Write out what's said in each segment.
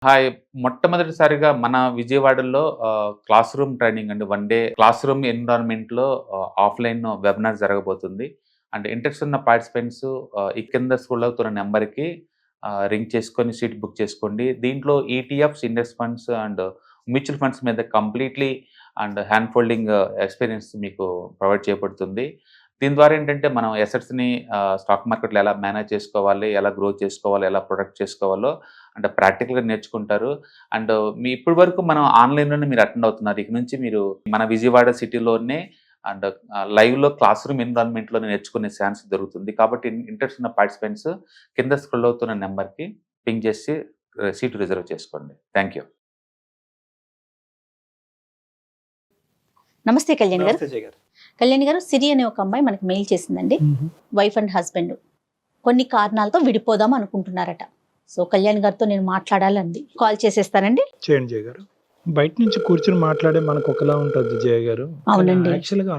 Hi. మొట్టమొదటిసారిగా మన విజయవాడలో క్లాస్ రూమ్ ట్రైనింగ్ అండి. 1 డే క్లాస్ రూమ్ ఎన్విరాన్మెంట్‌లో ఆఫ్‌లైన్ వెబినార్ జరగబోతుంది. అండ్ ఇంట్రెస్ట్ ఉన్న పార్టిసిపెంట్స్ ఈ కింద స్క్రోల్ అవుతున్న నంబర్‌కి రింగ్ చేసుకొని సీట్ బుక్ చేసుకోండి. దీంట్లో ETFs, index funds and mutual funds మీద completely and hand folding experience మీకు ప్రొవైడ్ చేయబడుతుంది. దీని ద్వారా ఏంటంటే మనం అసెట్స్‌ని స్టాక్ మార్కెట్‌లో ఎలా మేనేజ్ చేసుకోవాలి, ఎలా గ్రో చేసుకోవాలి, ఎలా ప్రొటెక్ట్ చేసుకోవాలో అంటే ప్రాక్టికల్‌గా నేర్చుకుంటారు. అండ్ ఇప్పటి వరకు మనం ఆన్‌లైన్‌లోనే మీరు అటెండ్ అవుతున్నారు. ఇక నుంచి మీరు మన విజయవాడ సిటీలోనే అండ్ లైవ్‌లో క్లాస్ రూమ్ ఎన్విరాన్మెంట్‌లో నేర్చుకునే ఛాన్స్ దొరుకుతుంది. కాబట్టి ఇంట్రెస్ట్ ఉన్న పార్టిసిపెంట్స్ కింద స్క్రోల్ అవుతున్న నంబర్‌కి పింగ్ చేసి సీట్ రిజర్వ్ చేసుకోండి. Thank you. నమస్తే కళ్యాణ్ గారు. నమస్తే జయ గారు. కళ్యాణ్ గారు, సిరి అనే ఒక అమ్మాయి మనకి మెయిల్ చేసిందండి. వైఫ్ అండ్ హస్బెండ్ కొన్ని కారణాలతో విడిపోదాం అనుకుంటున్నారట. సో కళ్యాణ్ గారితో నేను మాట్లాడాలంది. కాల్ చేసేస్తానండి. చేయండి జయ గారు. బయట నుంచి కూర్చుని మాట్లాడే మనకు ఒకలా ఉంటుంది జయ గారు. అవునండి. యాక్చువల్ గా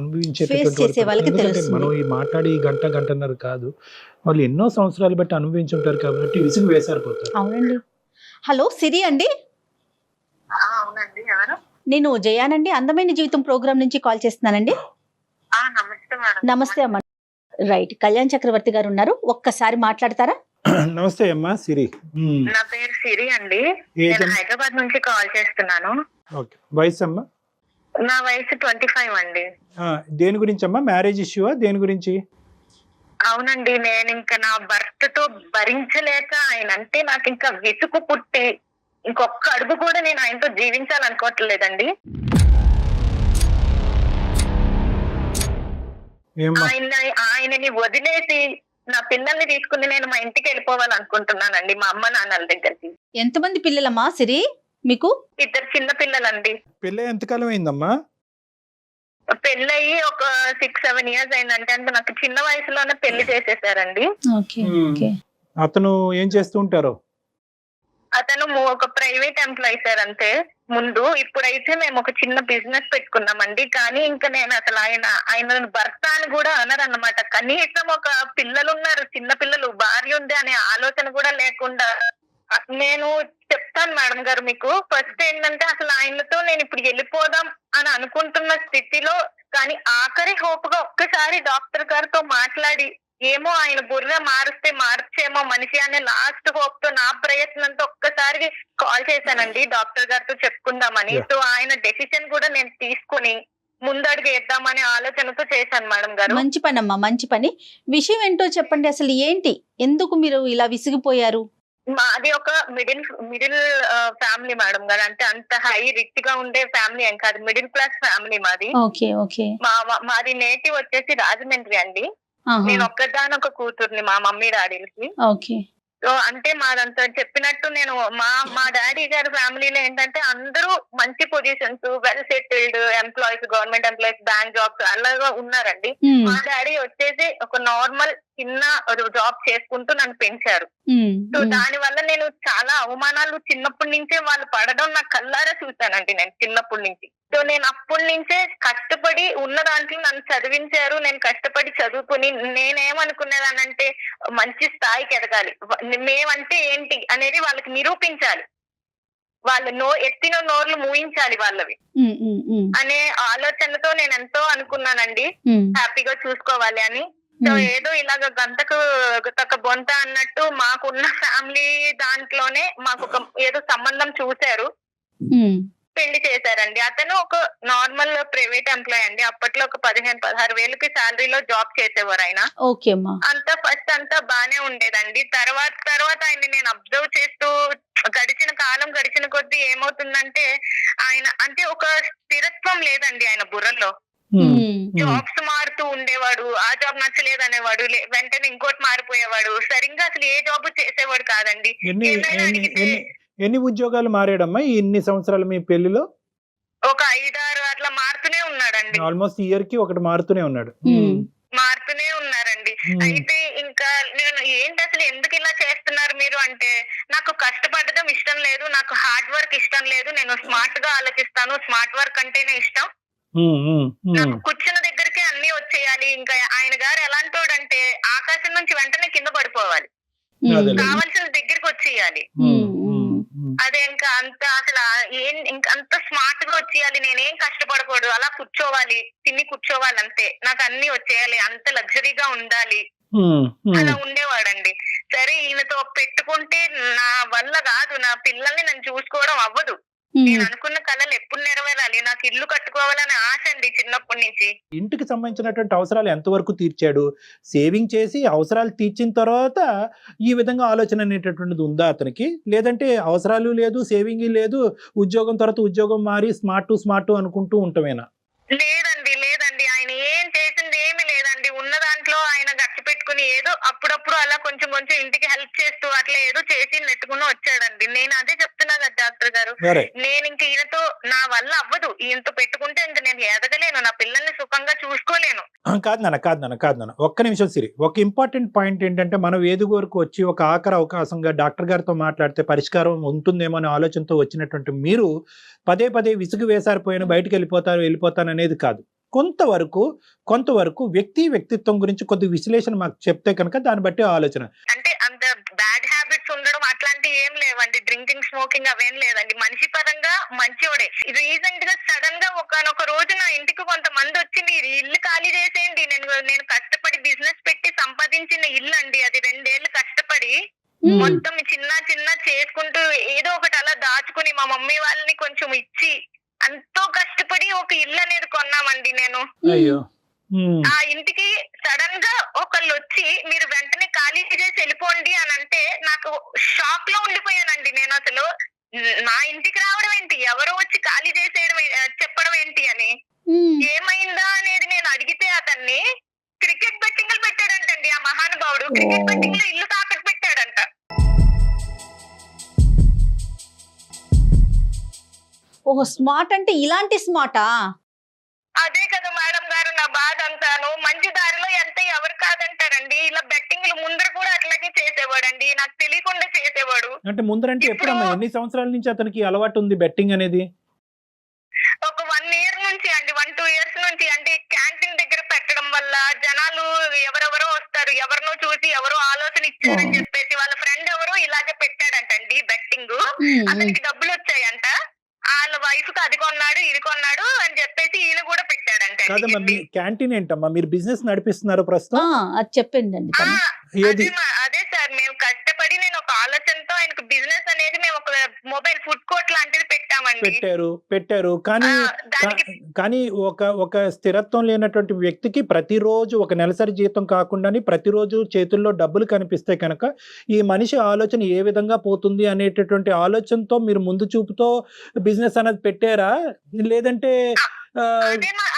Face చేసే వాళ్ళకి తెలుస్తుంది. మనం ఈ మాట్లాడి గంటన్నర కాదు, వాళ్ళు ఎన్నో సంవత్సరాలు బట్టి అనుభవించుంటారు కాబట్టి విసుగు వేసారిపోతారు. అవునండి. హలో సిరి అండి, అవునండి. ఎవరు? నేను జయానండి, అందమైన జీవితం ప్రోగ్రామ్ నుంచి కాల్ చేస్తున్నానండి. నమస్తే మేడం. నమస్తే అమ్మ. రైట్, కళ్యాణ్ చక్రవర్తి గారు ఉన్నారు, ఒక్కసారి మాట్లాడతారా? నమస్తే అమ్మా సిరి. నా పేరు సిరి అండి. ఏజ్ నేను అమ్మా? హైదరాబాద్ నుంచి కాల్ చేస్తున్నాను. ఓకే. వయసు అమ్మా? నా వయసు 25 అండి. దేని గురించి అమ్మా? మ్యారేజ్ ఇష్యూవా దేని గురించి? అవునండి, నేను ఇంకా నా భర్త తో భరించలేక ఆయన అంటే నాకు ఇంకా విసుగు పుట్టి ఇంకొక అడుగు కూడా నేను ఆయనతో జీవించాలనుకోవట్లేదండి. ఏమ్మా? ఆయనని వదిలేసి నా పిల్లల్ని తీసుకుని నేను మా ఇంటికి వెళ్ళిపోవాలనుకుంటున్నానండి, మా అమ్మ నాన్నల దగ్గరికి. ఎంతమంది పిల్లలమ్మా సిరి మీకు? 2 చిన్న పిల్లలండి. పెళ్ళి ఎంతకాలం అయిందమ్మా? పెళ్ళయి ఒక 6-7 ఇయర్స్ అయిందంటే, అంటే నాకు చిన్న వయసులోనే పెళ్లి చేసేసారండి. ఓకే మ్మ్. ఓకే. అతను ఏం చేస్తూ ఉంటారు? అతను ఒక ప్రైవేట్ ఎంప్లాయీ సార్ అంతే ముందు. ఇప్పుడైతే మేము ఒక చిన్న బిజినెస్ పెట్టుకున్నామండి. కానీ ఇంకా నేను అసలు ఆయన భర్త అని కూడా అనరన్నమాట. కనీసం ఒక పిల్లలు ఉన్నారు, చిన్న పిల్లలు, భార్య ఉంది అనే ఆలోచన కూడా లేకుండా నేను చెప్తాను మేడం గారు మీకు. ఫస్ట్ ఏంటంటే అసలు ఆయనతో నేను ఇప్పుడు వెళ్ళిపోదాం అని అనుకుంటున్న స్థితిలో, కానీ ఆఖరి హోప్ గా ఒక్కసారి డాక్టర్ గారితో మాట్లాడి ఏమో ఆయన బుర్ర మారుస్తే మార్చేమో మనిషి అనే లాస్ట్ హోప్ తో నా ప్రయత్నంతో ఒక్కసారి కాల్ చేశానండి డాక్టర్ గారితో చెప్పుకుందామని. Yeah. సో ఆయన డెసిషన్ కూడా నేను తీసుకుని ముందడుగు వేద్దామనే ఆలోచనతో చేశాను మేడం గారు. మంచి పని అమ్మా, మంచి పని. విషయం ఏంటో చెప్పండి, అసలు ఏంటి, ఎందుకు మీరు ఇలా విసిగిపోయారు? మాది ఒక మిడిల్ ఫ్యామిలీ మేడం గారు. అంటే అంత హై రిచ్ గా ఉండే ఫ్యామిలీ ఏం కాదు, మిడిల్ క్లాస్ ఫ్యామిలీ మాది. Okay okay. మాది నేటివ్ వచ్చేసి రాజమండ్రి అండి. ఆహా. నేను ఒక్కదానొక కూతుర్ని మా మమ్మీ డాడీలకి. ఓకే. సో అంటే మాదంతా చెప్పినట్టు నేను మా డాడీ గారి ఫ్యామిలీలో ఏంటంటే అందరూ మంచి positions, well settled employees, government employees, bank jobs అలాగా ఉన్నారండి. మ్మ్. మా డాడీ వచ్చేసి ఒక నార్మల్ చిన్న జాబ్ చేసుకుంటూ నన్ను పెంచారు. మ్మ్. సో మ్మ్. దాని వల్ల నేను చాలా అవమానాలు చిన్నప్పటి నుంచే వాళ్ళు పడడం నా కళ్ళారా చూశానండి నేను చిన్నప్పటి నుంచి. సో నేను అప్పటి నుంచే కష్టపడి ఉన్న దాంట్లో నన్ను చదివించారు. నేను కష్టపడి చదువుకుని నేనేమనుకునేదానంటే మంచి స్థాయికి ఎదగాలి, మేమంటే ఏంటి అనేది వాళ్ళకి నిరూపించాలి, వాళ్ళ ఎత్తిన నోర్లు మూయించాలి వాళ్ళవి మ్మ్. మ్మ్. మ్మ్. అనే ఆలోచనతో నేను ఎంతో అనుకున్నానండి, మ్మ్. హ్యాపీగా చూసుకోవాలి అని. సో మ్మ్. ఏదో ఇలాగ గంతకు తక్క బొంత అన్నట్టు మాకున్న ఫ్యామిలీ దాంట్లోనే మాకు ఒక ఏదో సంబంధం చూశారు, మ్మ్. పెళ్లి చేశారండి. అతను ఒక నార్మల్ ప్రైవేట్ ఎంప్లాయ్ అండి. అప్పట్లో ఒక 15-16 వేలకి శాలరీలో జాబ్ చేసేవారు ఆయన. ఓకే అమ్మా. అంతా ఫస్ట్ అంతా బానే ఉండేదండి. తర్వాత ఆయన నేను అబ్జర్వ్ చేస్తూ గడిచిన కొద్దీ ఏమవుతుందంటే ఆయన అంటే ఒక స్థిరత్వం లేదండి ఆయన బుర్రలో. మ్మ్. జాబ్స్ మారుతూ ఉండేవాడు, ఆ జాబ్ నచ్చలేదు అనేవాడు, వెంటనే ఇంకోటి మారిపోయేవాడు, సరిగ్గా అసలు ఏ జాబ్ చేసేవాడు కాదండి. ఏమైనా అడిగితే ఎన్ని ఉద్యోగాలు మారాడమ్మా ఇన్ని సంవత్సరాలు మీ పెళ్లిలో? ఒక 5-6 అట్లా మారుతూనే ఉన్నాడండి. ఆల్మోస్ట్ ఇయర్ కి ఒకటి మారుతూనే ఉన్నాడు. మ్మ్. మారుతూనే ఉన్నారండి. అయితే ఇంకా నేను ఏంటి అసలు ఎందుకు ఇలా చేస్తున్నారు మీరు అంటే, నాకు కష్టపడడం ఇష్టం లేదు, నాకు హార్డ్ వర్క్ ఇష్టం లేదు, నేను స్మార్ట్ గా ఆలోచిస్తాను, స్మార్ట్ వర్క్ అంటేనే ఇష్టం, నాకు కూర్చున్న దగ్గరికి అన్ని వచ్చేయాలి. ఇంకా ఆయన గారు ఎలాంటోడంటే ఆకాశం నుంచి వెంటనే కింద పడిపోవాలి, మ్మ్. అదేలే. కావాల్సిన దగ్గరికి వచ్చేయాలి. మ్మ్. మ్మ్. అదే ఇంకా అంత అసలు ఇంకా అంత స్మార్ట్ గా వచ్చేయాలి, నేనేం కష్టపడకూడదు, అలా కూర్చోవాలి, తిని కూర్చోవాలి అంతే, నాకు అన్ని వచ్చేయాలి, అంత లగ్జరీగా ఉండాలి, అలా ఉండేవాడండి. సరే ఈయనతో పెట్టుకుంటే నా వల్ల కాదు, నా పిల్లల్ని నన్ను చూసుకోవడం అవ్వదు, నేను అనుకున్న కళలు ఎప్పుడు నెరవేరాలి, నాకు ఇల్లు కట్టుకోవాలని ఆశ అండి చిన్నప్పటి నుంచి. ఇంటికి సంబంధించినటువంటి అవసరాలు ఎంతవరకు తీర్చాడు? సేవింగ్ చేసి అవసరాలు తీర్చిన తర్వాత ఈ విధంగా ఆలోచన అనేటటువంటిది ఉందా అతనికి? లేదంటే అవసరాలు లేదు, సేవింగ్ లేదు, ఉద్యోగం తర్వాత ఉద్యోగం మారి స్మార్ట్ అనుకుంటూ ఉంటామేనా? లేదండి లేదండి, ఆయన ఏం చేసింది ఏమి లేదండి. ఉన్న దాంట్లో ఆయన గట్టి పెట్టుకుని ఏదో అప్పుడప్పుడు అలా కొంచెం కొంచెం ఇంటికి హెల్ప్ చేస్తూ అట్లా ఏదో చేసి నెట్టుకుని వచ్చాడండి. నేను అదే చెప్తున్నా కదా డాక్టర్ గారు, నేను ఇంక ఈయనతో నా వల్ల అవ్వదు, ఈయనతో పెట్టుకుంటే ఇంక నేను ఎదగలేను, నా పిల్లల్ని సుఖంగా చూసుకోలేను. కాదు నాన్న, ఒక్క నిమిషం సిరి. ఒక ఇంపార్టెంట్ పాయింట్ ఏంటంటే, మనం వేదిక వరకు వచ్చి ఒక ఆఖరి అవకాశంగా డాక్టర్ గారితో మాట్లాడితే పరిష్కారం ఉంటుందేమో అనే ఆలోచనతో వచ్చినటువంటి మీరు పదే విసుగు వేసారిపోయిన బయటకు వెళ్ళిపోతాను అనేది కాదు. కొంతవరకు వ్యక్తిత్వం గురించి కొద్ది విశ్లేషణ మాకు చెప్తే కనుక దాన్ని బట్టి ఆలోచన. అంటే అంత బ్యాడ్ హ్యాబిట్స్ ఉండడం అట్లాంటివి ఏం లేవండి, డ్రింకింగ్ స్మోకింగ్ అవేం లేదండి, మనిషి పరంగా మంచివాడే. రీసెంట్ గా సడన్ గా ఒక రోజు నా ఇంటికి కొంతమంది వచ్చి మీరు ఇల్లు ఖాళీ చేసేయండి, నేను కష్టపడి బిజినెస్ పెట్టి సంపాదించిన ఇల్లు అండి, అది 2 ఏళ్ళు కష్టపడి మొత్తం చిన్న చేసుకుంటూ ఏదో ఒకటి అలా దాచుకుని మా మమ్మీ వాళ్ళని కొంచెం ఇచ్చి ఎంతో కష్టపడి ఒక ఇల్లు అనేది కొన్నామండి నేను. ఆ ఇంటికి సడన్ గా ఒకళ్ళు వచ్చి మీరు వెంటనే ఖాళీ చేసి వెళ్ళిపోండి అని అంటే నాకు షాక్ లో ఉండిపోయానండి. నేను అసలు నా ఇంటికి రావడం ఏంటి, ఎవరో వచ్చి ఖాళీ చేసేయడం చెప్పడం ఏంటి అని, ఏమైందా అనేది నేను అడిగితే అతన్ని క్రికెట్ బెట్టింగ్లు పెట్టాడంటండి ఆ మహానుభావుడు. క్రికెట్ బెట్టింగ్ లో ఇల్లు తాకట్టు పెట్టాడంట. ఓహో, స్మార్ట్ అంటే ఇలాంటి స్మార్టా? అదే కదా మేడం గారు నా బాధ అంతాను. మంచి దారిలో ఎంత ఎవరు కాదంటారండి, ఇలా బెట్టింగ్లు ముందర కూడా అట్లాగే చేసేవాడండి, నాకు తెలియకుండా చేసేవాడు. అంటే ముందరంటే ఎప్పుడమ్మా, ఎన్ని సంవత్సరాల నుంచి అతనికి అలవాటు ఉంది బెట్టింగ్ అనేది? ఒక 1 year నుంచి అండి, 1-2 years నుంచి. అంటే క్యాంటీన్ దగ్గర పెట్టడం వల్ల జనాలు ఎవరెవరో వస్తారు, ఎవరినో చూసి ఎవరో ఆలోచన ఇచ్చారని చెప్పేసి వాళ్ళ ఫ్రెండ్ ఎవరో ఇలాగే పెట్టాడంటండి బెట్టింగ్, అతనికి డబ్బులు వచ్చాయంట, వాళ్ళ వైఫ్ కి అది కొన్నాడు ఇది కొన్నాడు అని చెప్పేసి ఈయన కూడా పెట్టాడంట. క్యాంటీన్ ఏంటమ్మా, మీరు బిజినెస్ నడిపిస్తున్నారు ప్రస్తుతం? అది చెప్పిందండి. అదే సార్, మేము కష్టపడి నేను ఒక ఆలోచనతో ఆయనకు బిజినెస్ అనేది మేము ఒక మొబైల్ ఫుడ్ కోర్ట్ లాంటిది పెట్టామండి. పెట్టారు కానీ ఒక స్థిరత్వం లేనటువంటి వ్యక్తికి ప్రతిరోజు ఒక నెలసరి జీతం కాకుండా ప్రతిరోజు చేతుల్లో డబ్బులు కనిపిస్తే కనుక ఈ మనిషి ఆలోచన ఏ విధంగా పోతుంది అనేటటువంటి ఆలోచనతో మీరు ముందు చూపుతో బిజినెస్ అనేది పెట్టారా? లేదంటే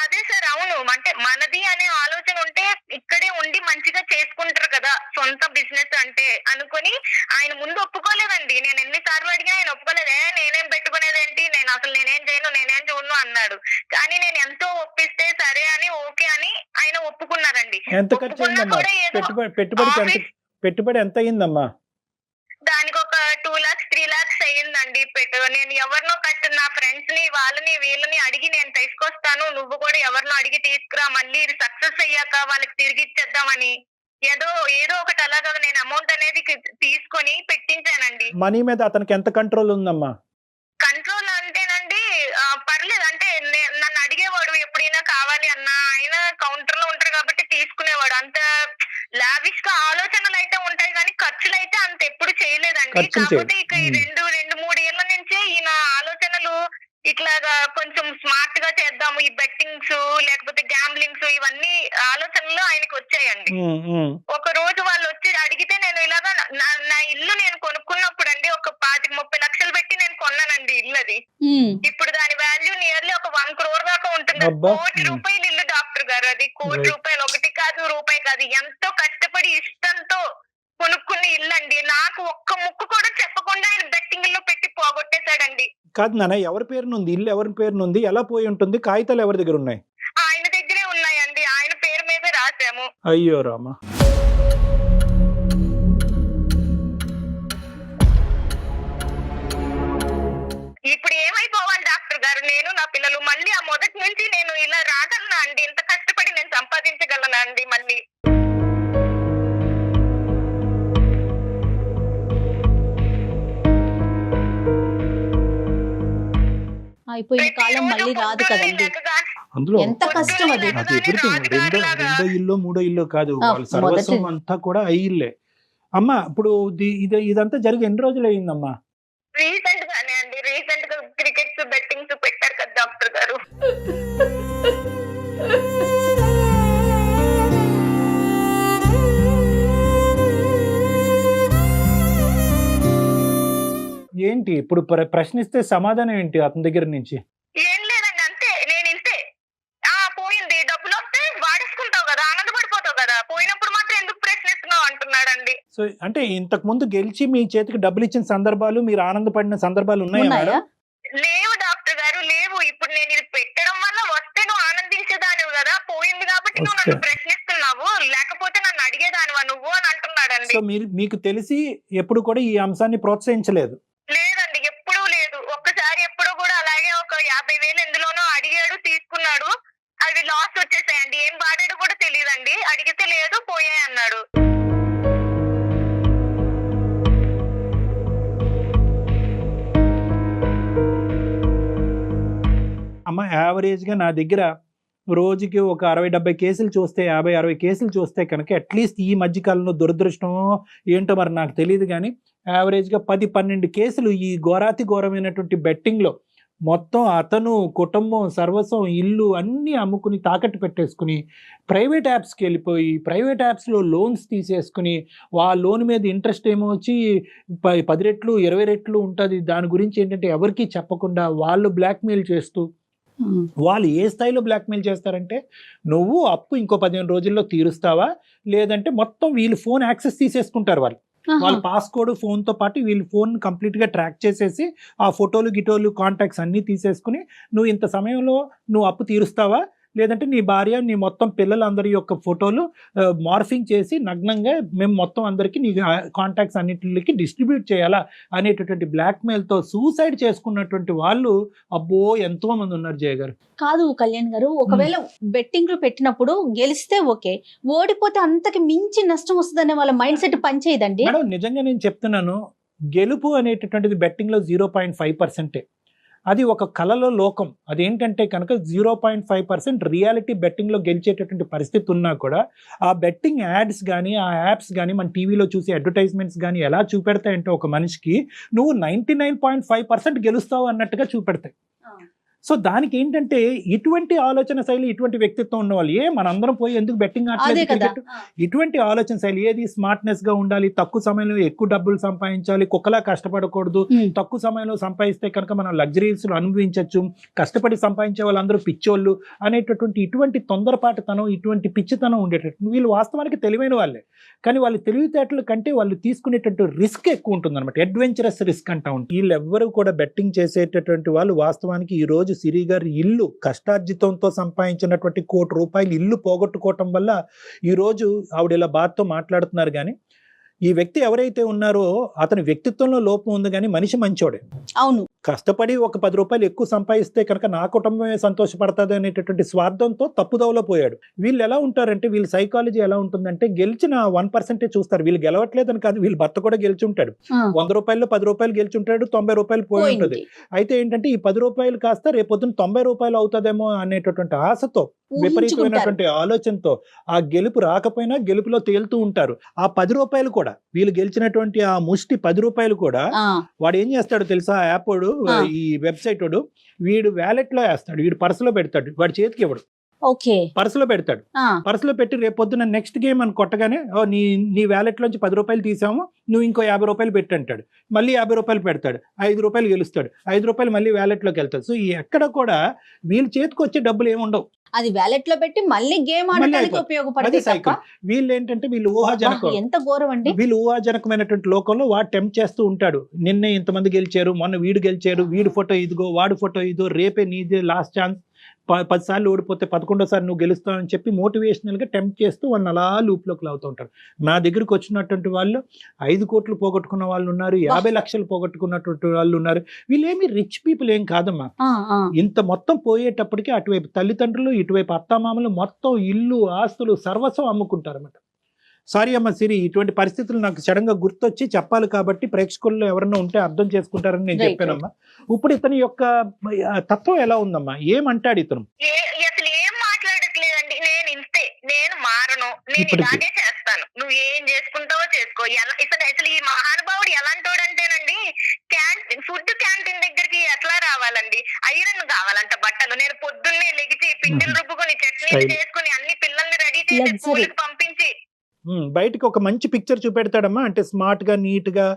అదే సార్, అవును. అంటే మనది అనే ఆలోచన ఉంటే ఇక్కడే ఉండి మంచిగా చేసుకుంటారు కదా సొంత బిజినెస్ అంటే అనుకుని ఆయన ముందు ఒప్పుకోలేదండి. నేను ఎన్నిసార్లు అడిగా ఆయన ఒప్పుకోలేదే, నేనేం పెట్టుకునేదేంటి, నేనేం చేయను, నేనేం చూడను అన్నాడు. కానీ నేను ఎంతో ఒప్పిస్తే సరే అని ఓకే అని ఆయన ఒప్పుకున్నారండి. ఎంత ఖర్చు అయిందమ్మా? పెట్టుబడి ఎంత అయిందమ్మా? దానికి ఒక 2 lakhs 3 lakhs అయ్యిందండి. నేను ఎవరినో నా ఫ్రెండ్స్ ని వాళ్ళని వీళ్ళని అడిగి నేను తీసుకొస్తాను, నువ్వు కూడా ఎవరినో అడిగి తీసుకురా, మళ్ళీ ఇది సక్సెస్ అయ్యాక వాళ్ళకి తిరిగి ఇచ్చేద్దామని ఏదో ఒకటి అలాగా నేను అమౌంట్ అనేది తీసుకొని పెట్టించానండి. మనీ మీద అతనికి ఎంత కంట్రోల్ ఉందమ్మా? కంట్రోల్ అంటేనండి పర్లేదు, అంటే నన్ను అడిగేవాడు ఎప్పుడైనా కావాలి అన్నా, ఆయన కౌంటర్ లో ఉంటారు కాబట్టి తీసుకునేవాడు. అంత లావిష్ గా ఆలోచనలు అయితే ఉంటాయి కానీ ఖర్చులు అయితే అంత ఎప్పుడు చేయలేదండి. కాకపోతే ఇక ఈ 2-3 ఏళ్ల నుంచే ఈయన ఆలోచనలు ఇట్లాగా కొంచెం స్మార్ట్ గా చేద్దాము, ఈ బెట్టింగ్స్ లేకపోతే గ్యాంబ్లింగ్స్ ఇవన్నీ ఆలోచనలు ఆయనకు వచ్చాయండి. ఒక రోజు వాళ్ళు వచ్చి అడిగితే నేను ఇలాగా నా ఇల్లు నేను కొనుక్కున్నప్పుడు అండి ఒక 25-30 లక్షలు పెట్టి నేను కొన్నానండి ఇల్లు. అది ఇప్పుడు దాని వాల్యూ నియర్లీ ఒక 1 crore దాకా ఉంటుంది. 1 కోటి రూపాయలు ఇల్లు డాక్టర్ గారు, అది 1 కోటి రూపాయలు, ఒకటి కాదు రూపాయి కాదు, ఎంతో కష్టపడి ఇష్టంతో కొనుక్కున్న ఇల్లు అండి. నాకు ఒక్క ముక్కు కూడా చెప్పకుండా ఆయన బెట్టింగ్ లో పెట్టి పోగొట్టేశాడండి. కాదు నాన్న, ఎవరి పేరునుంది ఇల్లు? ఎవరి పేరునుంది? ఎలా పోయి ఉంటుంది? కాగితాలు ఎవరి దగ్గర ఉన్నాయి? ఆయన దగ్గరే ఉన్నాయండి, ఆయన పేరు మీదే రాసాము. అయ్యో రామా. ఇప్పుడు ఏమైపోవాలి డాక్టర్ గారు, నేను నా పిల్లలు మళ్ళీ ఆ మొదటి నుంచి నేను ఇలా రాగలనా అండి? ఇంత కష్టపడి నేను సంపాదించగలనా అండి మళ్ళీ? అయిపోయిన కాలం మళ్ళీ రాదు కదండి. అందులో ఎంత కష్టం అది. అది ఎవ్రీథింగ్ రెండో ఇల్లు మూడో ఇల్లు కాదు, వాళ్ళ సర్వస్వం మొదటి అంతా కూడా ఇల్లే. అమ్మా ఇప్పుడు ఇదంతా జరిగి ఎన్ని రోజులు అయిందమ్మా? రీసెంట్ గానే అండి, రీసెంట్ గా క్రికెట్ బెట్టింగ్స్ పెట్టారు కదా డాక్టర్ గారు. ఏంటి ఇప్పుడు ప్రశ్నిస్తే సమాధానం ఏంటి అతని దగ్గర నుంచి? ఏం లేదండి, అంతే. నేను ఇంతే, పోయింది, డబ్బులు వస్తే వాడేసుకుంటావు కదా, ఆనందపడిపోతావు కదా, పోయినప్పుడు మాత్రం ఎందుకు ప్రశ్నిస్తున్నావు అంటున్నాడండి. సో అంటే ఇంతకు ముందు గెలిచి మీ చేతికి డబ్బులు ఇచ్చిన సందర్భాలు, మీరు ఆనందపడిన సందర్భాలు ఉన్నాయా ఉన్నాయా? మేడం? లేవు డాక్టర్ గారు, లేవు. ఇప్పుడు నేను ఇది పెట్టడం వల్ల వస్తే నువ్వు ఆనందించేదానివి కదా, పోయింది కాబట్టి నువ్వు నన్ను ప్రశ్నిస్తున్నావు, లేకపోతే నన్ను అడిగేదానివా నువ్వు అని అంటున్నాడండి. సో మీకు తెలిసి ఎప్పుడు కూడా ఈ అంశాన్ని ప్రోత్సహించలేదు? లేదండి, ఎప్పుడూ లేదు. ఒక్కసారి ఎప్పుడు కూడా అలాగే ఒక 50,000 ఎందులోనో అడిగాడు, తీసుకున్నాడు. అవి లాస్ వచ్చేసాయండి. ఏం వాడాడు కూడా తెలియదండి. అడిగితే లేదు, పోయాయి అన్నాడు. అమ్మ యావరేజ్గా నా దగ్గర రోజుకి ఒక 60-70 కేసులు చూస్తే, 50-60 కేసులు చూస్తే కనుక అట్లీస్ట్ ఈ మధ్యకాలంలో దురదృష్టమో ఏంటో మరి నాకు తెలియదు, కానీ యావరేజ్గా 10-12 కేసులు ఈ ఘోరాతి ఘోరమైనటువంటి బెట్టింగ్లో మొత్తం అతను, కుటుంబం, సర్వస్వం, ఇల్లు అన్నీ అమ్ముకుని తాకట్టు పెట్టేసుకుని ప్రైవేట్ యాప్స్కి వెళ్ళిపోయి ప్రైవేట్ యాప్స్లో లోన్స్ తీసేసుకుని ఆ లోన్ మీద ఇంట్రెస్ట్ ఏమో వచ్చి 10 రెట్లు 20 రెట్లు ఉంటుంది. దాని గురించి ఏంటంటే ఎవరికీ చెప్పకుండా వాళ్ళు బ్లాక్మెయిల్ చేస్తూ, వాళ్ళు ఏ స్థాయిలో బ్లాక్మెయిల్ చేస్తారంటే నువ్వు అప్పు ఇంకో 15 రోజుల్లో తీరుస్తావా, లేదంటే మొత్తం వీళ్ళు ఫోన్ యాక్సెస్ తీసేసుకుంటారు. వాళ్ళ పాస్కోడ్ ఫోన్తో పాటు వీళ్ళు ఫోన్ కంప్లీట్గా ట్రాక్ చేసేసి ఆ ఫోటోలు గిటోలు కాంటాక్ట్స్ అన్నీ తీసేసుకుని నువ్వు ఇంత సమయంలో నువ్వు అప్పు తీరుస్తావా, లేదంటే నీ భార్య నీ మొత్తం పిల్లలందరి యొక్క ఫోటోలు మార్ఫింగ్ చేసి నగ్నంగా మేము మొత్తం అందరికీ నీ కాంటాక్ట్స్ అన్నిటికి డిస్ట్రిబ్యూట్ చేయాలా అనేటటువంటి బ్లాక్మెయిల్తో సూసైడ్ చేసుకున్నటువంటి వాళ్ళు అబ్బో ఎంతో మంది ఉన్నారు జయ గారు. కాదు కళ్యాణ్ గారు, ఒకవేళ బెట్టింగ్ పెట్టినప్పుడు గెలిస్తే ఓకే, ఓడిపోతే అంతకి మించి నష్టం వస్తుందనే వాళ్ళ మైండ్ సెట్ పనిచేయదండి. మేడం నిజంగా నేను చెప్తున్నాను, గెలుపు అనేటటువంటిది బెట్టింగ్లో 0.5%. అది ఒక కళలో లోకం. అదేంటంటే కనుక 0.5% రియాలిటీ బెట్టింగ్లో గెలిచేటటువంటి పరిస్థితి ఉన్నా కూడా ఆ బెట్టింగ్ యాడ్స్ కానీ ఆ యాప్స్ కానీ మన టీవీలో చూసే అడ్వర్టైజ్మెంట్స్ కానీ ఎలా చూపెడతాయంటే ఒక మనిషికి నువ్వు 99.5% గెలుస్తావు అన్నట్టుగా చూపెడతాయి. సో దానికి ఏంటంటే ఇటువంటి ఆలోచన శైలి, ఇటువంటి వ్యక్తిత్వం ఉన్న వాళ్ళు మనందరం పోయి ఎందుకు బెట్టింగ్ ఆడలేదు, ఇటువంటి ఆలోచన శైలి ఏది స్మార్ట్నెస్ గా ఉండాలి, తక్కువ సమయంలో ఎక్కువ డబ్బులు సంపాదించాలి, కుక్కలా కష్టపడకూడదు, తక్కువ సమయంలో సంపాదిస్తే కనుక మనం లగ్జరీస్ అనుభవించవచ్చు, కష్టపడి సంపాదించే వాళ్ళందరూ పిచ్చోళ్ళు అనేటటువంటి ఇటువంటి తొందరపాటుతనం, ఇటువంటి పిచ్చితనం ఉండేటట్టు వీళ్ళు వాస్తవానికి తెలివైన వాళ్ళే, కానీ వాళ్ళ తెలివితేటల కంటే వాళ్ళు తీసుకునేటటువంటి రిస్క్ ఎక్కువ ఉంటుంది అనమాట. అడ్వెంచరస్ రిస్క్ అంటా ఉంటుంది. వీళ్ళెవ్వరూ కూడా బెట్టింగ్ చేసేటటువంటి వాళ్ళు వాస్తవానికి ఈ రోజు సిరి గారి ఇల్లు కష్టార్జితంతో సంపాదించినటువంటి ₹1,00,00,000 ఇల్లు పోగొట్టుకోవటం వల్ల ఈరోజు ఆవిడ ఇలా బాధతో మాట్లాడుతున్నారు. కానీ ఈ వ్యక్తి ఎవరైతే ఉన్నారో అతని వ్యక్తిత్వంలో లోపం ఉంది, కానీ మనిషి మంచోడే. అవును, కష్టపడి ఒక ₹10 ఎక్కువ సంపాదిస్తే కనుక నా కుటుంబమే సంతోషపడుతుంది అనేటటువంటి స్వార్థంతో తప్పుదోవలో పోయాడు. వీళ్ళు ఎలా ఉంటారంటే, వీళ్ళ సైకాలజీ ఎలా ఉంటుందంటే గెలిచిన 1% చూస్తారు. వీళ్ళు గెలవట్లేదని కాదు, వీళ్ళ భర్త కూడా గెలిచి ఉంటాడు. ₹100 ₹10 గెలిచి ఉంటాడు, ₹90 పోయి ఉంటుంది. అయితే ఏంటంటే ఈ ₹10 కాస్త రేపొద్దున ₹90 అవుతుందేమో అనేటటువంటి ఆశతో, విపరీతమైనటువంటి ఆలోచనతో ఆ గెలుపు రాకపోయినా గెలుపులో తేలుతూ ఉంటారు. ఆ ₹10 కూడా వీళ్ళు గెలిచినటువంటి ఆ ముష్టి ₹10 కూడా వాడు ఏం చేస్తాడు తెలుసా, ఆ యాప్ వాడు, ఈ వెబ్సైట్ వాడు, వీడు వ్యాలెట్ లో వేస్తాడు, వీడు పర్సులో పెడతాడు, వాడి చేతికి ఇవ్వడు, పర్సులో పెడతాడు. పర్సులో పెట్టి రేపొద్దున నెక్స్ట్ గేమ్ అని కొట్టగానే నీ వ్యాలెట్ లోంచి ₹10 తీసాము, నువ్వు ఇంకో ₹50 పెట్టి అంటాడు. మళ్ళీ ₹50 పెడతాడు, ₹5 గెలుస్తాడు, ₹5 మళ్ళీ వ్యాలెట్ లోకి వెళ్తాడు. సో ఎక్కడ కూడా వీళ్ళ చేతికి వచ్చే డబ్బులు ఏముండవు, అది వ్యాలెట్ లో పెట్టి మళ్ళీ గేమ్ ఆడడానికి ఉపయోగపడదు. వీళ్ళు ఏంటంటే వీళ్ళు ఊహాజనకం, ఎంత ఘోరం అండి, వీళ్ళు ఊహాజనకమైనటువంటి లోకంలో వాడు టెంప్ట్ చేస్తూ ఉంటాడు. నిన్నే ఇంతమంది గెలిచారు, మొన్న వీడు గెలిచారు, వీడి ఫోటో ఇదిగో, వాడి ఫోటో ఇదో, రేపే నీదే లాస్ట్ ఛాన్స్, 10 సార్లు ఓడిపోతే 11వ నువ్వు గెలుస్తావు అని చెప్పి మోటివేషనల్ గా టెంప్ట్ చేస్తూ వాళ్ళని అలా లూప్లోకి లాగుతూ ఉంటారు. నా దగ్గరకు వచ్చినటువంటి వాళ్ళు 5 కోట్లు పోగొట్టుకున్న వాళ్ళు ఉన్నారు, 50 లక్షలు పోగొట్టుకున్నటువంటి వాళ్ళు ఉన్నారు. వీళ్ళేమి రిచ్ పీపుల్ ఏం కాదమ్మా. ఇంత మొత్తం పోయేటప్పటికి అటువైపు తల్లిదండ్రులు, ఇటువైపు అత్తామామలు మొత్తం ఇల్లు ఆస్తులు సర్వస్వం అమ్ముకుంటారు అన్నమాట. సారీ అమ్మ సిరి, ఇటువంటి పరిస్థితులు నాకు సడన్ గా గుర్తొచ్చి చెప్పాలి కాబట్టి ప్రేక్షకుల్లో ఎవరన్నా ఉంటే అర్థం చేసుకుంటారని నేను Right, చెప్పానమ్మా. ఇప్పుడు ఇతని యొక్క తత్వం ఎలా ఉందమ్మా? ఏమంటాడు ఇతను? అసలు ఏం మాట్లాడట్లేదండి. నేను ఇంతే, నేను మారను, నేను ఇప్పటికి? ఇలాగే చేస్తాను, నువ్వు ఏం చేసుకుంటావో చేసుకో. అసలు ఈ మహానుభావుడు ఎలాంటోడంటేనండి, ఫుడ్ క్యాంటీన్ దగ్గరికి ఎట్లా రావాలండి, ఐరన్ కావాలంట బట్టలు. నేను పొద్దున్నే లెగిచి పిండిలు రుబ్బుకొని చట్నీలు Style. చేసుకుని అన్ని పిల్లల్ని రెడీ చేసి Luxury. స్కూల్కి పంపించి బయటకి ఒక మంచి పిక్చర్ చూపెడతాడమ్మా, అంటే స్మార్ట్ గా నీట్ గా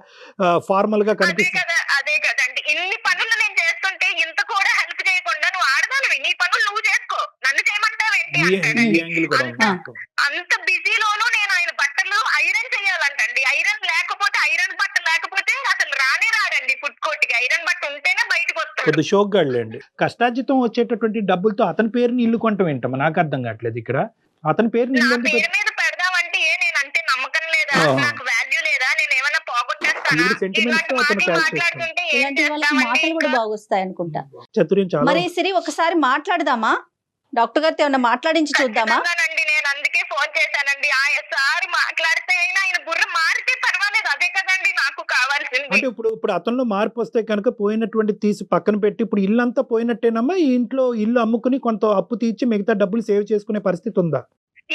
ఫార్మల్ గా అదే కనిపిస్తుంది. కదండి. ఇన్ని పనులు నేను చేస్తుంటే ఇంత కూడా హెల్ప్ చేయకుండా నువ్వు ఆడదానివి, నీ పనులు నువ్వు చేసుకో, నన్ను చేయమంటావేంటి ఈ అంటాడండి. యాంగిల్ కూడా ఉంది. అంత బిజీలోనూ నేను ఆయన బట్టలు ఐరన్ చేయాలంటండి. ఐరన్ బట్ట లేకపోతే అసలు రాడండి ఫుడ్ కోర్ట్ కి. ఐరన్ బట్ట ఉంటేనే బయటకు వస్తాడు. కొద్ది షోక్ గాళ్ళండి. కష్టార్జితం వచ్చేటటువంటి డబ్బులతో అతని పేరుని ఇల్లు కొనటం ఏంటమ్మా? నాకు అర్థం కావట్లేదు ఇక్కడ. అతని పేరుని నా ఇల్లు ఎందుకు పేరు మీద పెడదామంటే నేనంటే నమ్మకం లేదా, ఆహా. నాకు వాల్యూ లేదా, నేను ఏమైనా పోగొట్టేస్తానా? వీడి sentiments ఇలాంటి తో అతను మాటలు calculate మాట్లాడుతుంటే ఏం ఇలాంటి వాళ్ళకి చేస్తామండి మాటలు కూడా ఇంకా? బాగొస్తాయి అనుకుంటా. చతుర్యం చాలా మరి సిరి ఒకసారి మాట్లాడదామా? డాక్టర్ గారితో ఏమన్నా మాట్లాడించి చూద్దామా? ఖచ్చితంగానండి, నేను అందుకే ఫోన్ చేశానండి. సారి మాట్లాడితే అయినా ఆయన బుర్ర మారితే పర్వాలేదు, అదే కదండి నాకు కావాల్సింది. అంటే ఇప్పుడు అతనిలో మార్పు వస్తే కనుక పోయినటువంటి తీసి పక్కన పెట్టి ఇప్పుడు ఇల్లంతా పోయినట్టేనమ్మా, ఈ ఇంట్లో ఇల్లు అమ్ముకుని కొంత అప్పు తీర్చి మిగతా డబ్బులు సేవ్ చేసుకునే పరిస్థితి ఉందా?